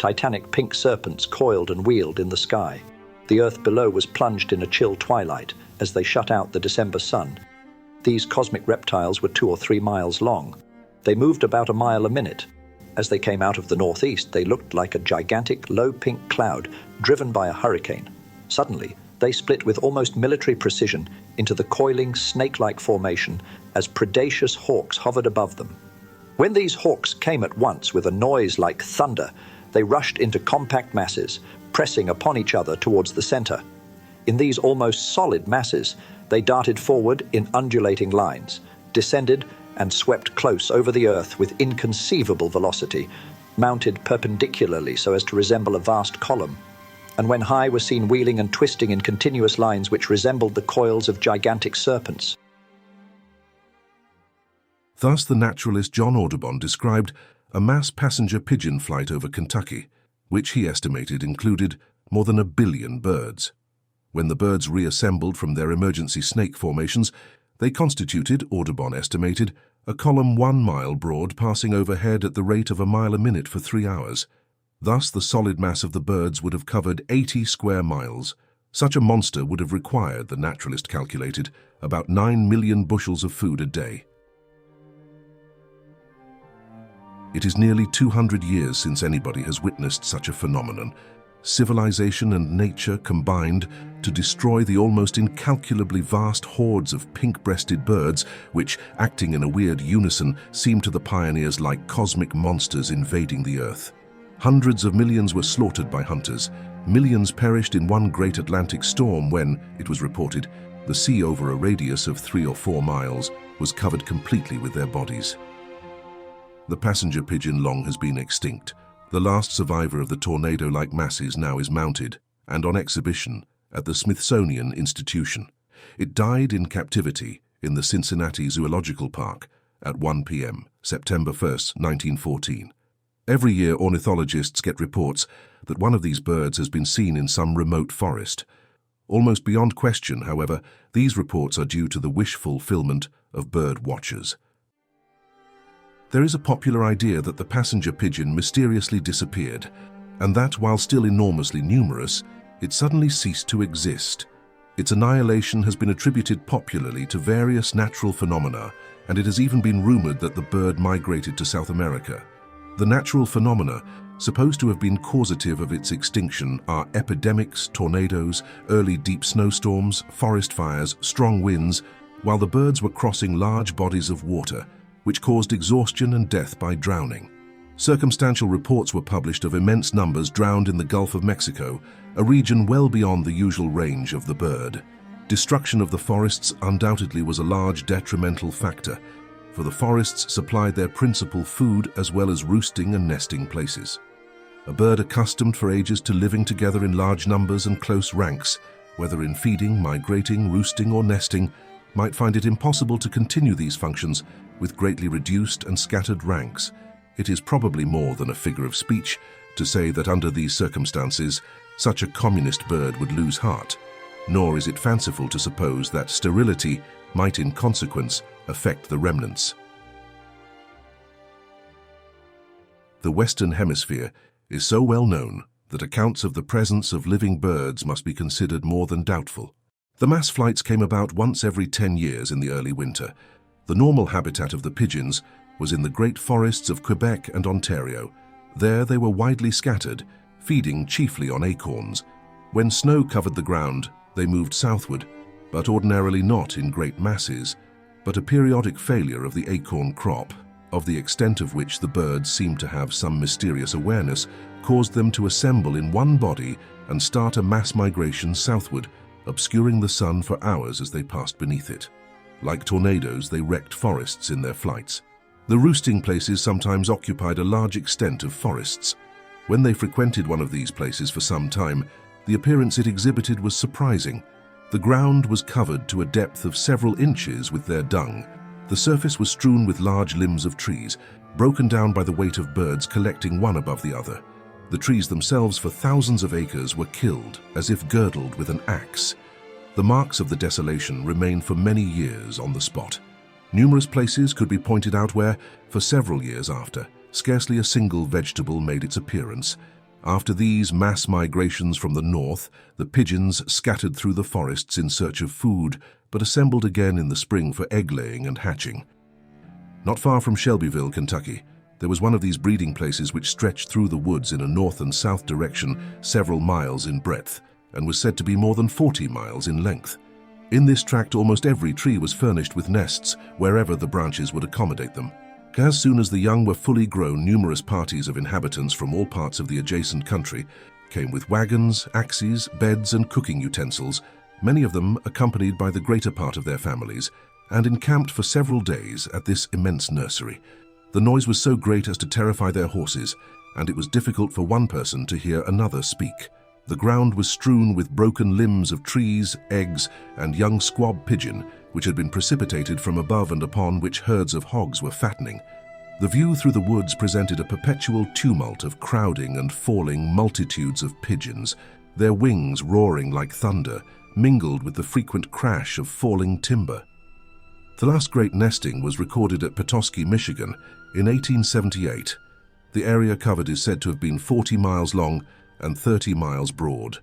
Titanic pink serpents coiled and wheeled in the sky. The earth below was plunged in a chill twilight as they shut out the December sun. These cosmic reptiles were 2 or 3 miles long. They moved about a mile a minute. As they came out of the northeast, they looked like a gigantic, low pink cloud driven by a hurricane. Suddenly, they split with almost military precision into the coiling, snake-like formation as predacious hawks hovered above them. When these hawks came at once with a noise like thunder, they rushed into compact masses, pressing upon each other towards the center. In these almost solid masses, they darted forward in undulating lines, descended and swept close over the earth with inconceivable velocity, mounted perpendicularly so as to resemble a vast column, and when high were seen wheeling and twisting in continuous lines which resembled the coils of gigantic serpents. Thus the naturalist John Audubon described a mass passenger pigeon flight over Kentucky, which he estimated included more than 1 billion birds. When the birds reassembled from their emergency snake formations, they constituted, Audubon estimated, a column 1 mile broad passing overhead at the rate of a mile a minute for 3 hours. Thus the solid mass of the birds would have covered 80 square miles. Such a monster would have required, the naturalist calculated, about 9 million bushels of food a day. It is nearly 200 years since anybody has witnessed such a phenomenon. Civilization and nature combined to destroy the almost incalculably vast hordes of pink-breasted birds which, acting in a weird unison, seemed to the pioneers like cosmic monsters invading the earth. Hundreds of millions were slaughtered by hunters. Millions perished in one great Atlantic storm when, it was reported, the sea over a radius of 3 or 4 miles was covered completely with their bodies. The passenger pigeon long has been extinct. The last survivor of the tornado-like masses now is mounted and on exhibition at the Smithsonian Institution. It died in captivity in the Cincinnati Zoological Park at 1 p.m., September 1, 1914. Every year, ornithologists get reports that one of these birds has been seen in some remote forest. Almost beyond question, however, these reports are due to the wish fulfillment of bird watchers. There is a popular idea that the passenger pigeon mysteriously disappeared, and that, while still enormously numerous, it suddenly ceased to exist. Its annihilation has been attributed popularly to various natural phenomena, and it has even been rumored that the bird migrated to South America. The natural phenomena supposed to have been causative of its extinction are epidemics, tornadoes, early deep snowstorms, forest fires, strong winds, while the birds were crossing large bodies of water, which caused exhaustion and death by drowning. Circumstantial reports were published of immense numbers drowned in the Gulf of Mexico, a region well beyond the usual range of the bird. Destruction of the forests undoubtedly was a large detrimental factor, for the forests supplied their principal food as well as roosting and nesting places. A bird accustomed for ages to living together in large numbers and close ranks, whether in feeding, migrating, roosting, or nesting, might find it impossible to continue these functions with greatly reduced and scattered ranks. It is probably more than a figure of speech to say that under these circumstances, such a communist bird would lose heart, nor is it fanciful to suppose that sterility might in consequence affect the remnants. The Western Hemisphere is so well known that accounts of the presence of living birds must be considered more than doubtful. The mass flights came about once every 10 years in the early winter. The normal habitat of the pigeons was in the great forests of Quebec and Ontario. There they were widely scattered, feeding chiefly on acorns. When snow covered the ground, they moved southward, but ordinarily not in great masses. But a periodic failure of the acorn crop, of the extent of which the birds seemed to have some mysterious awareness, caused them to assemble in one body and start a mass migration southward, obscuring the sun for hours as they passed beneath it. Like tornadoes, they wrecked forests in their flights. The roosting places sometimes occupied a large extent of forests. When they frequented one of these places for some time, the appearance it exhibited was surprising. The ground was covered to a depth of several inches with their dung. The surface was strewn with large limbs of trees, broken down by the weight of birds collecting one above the other. The trees themselves for thousands of acres were killed, as if girdled with an axe. The marks of the desolation remained for many years on the spot. Numerous places could be pointed out where, for several years after, scarcely a single vegetable made its appearance. After these mass migrations from the north, the pigeons scattered through the forests in search of food, but assembled again in the spring for egg-laying and hatching. Not far from Shelbyville, Kentucky, there was one of these breeding places which stretched through the woods in a north and south direction several miles in breadth, and was said to be more than 40 miles in length. In this tract, almost every tree was furnished with nests wherever the branches would accommodate them. As soon as the young were fully grown, numerous parties of inhabitants from all parts of the adjacent country came with wagons, axes, beds, and cooking utensils, many of them accompanied by the greater part of their families, and encamped for several days at this immense nursery. The noise was so great as to terrify their horses, and it was difficult for one person to hear another speak. The ground was strewn with broken limbs of trees, eggs, and young squab pigeon, which had been precipitated from above and upon which herds of hogs were fattening. The view through the woods presented a perpetual tumult of crowding and falling multitudes of pigeons, their wings roaring like thunder, mingled with the frequent crash of falling timber. The last great nesting was recorded at Petoskey, Michigan, in 1878. The area covered is said to have been 40 miles long and 30 miles broad.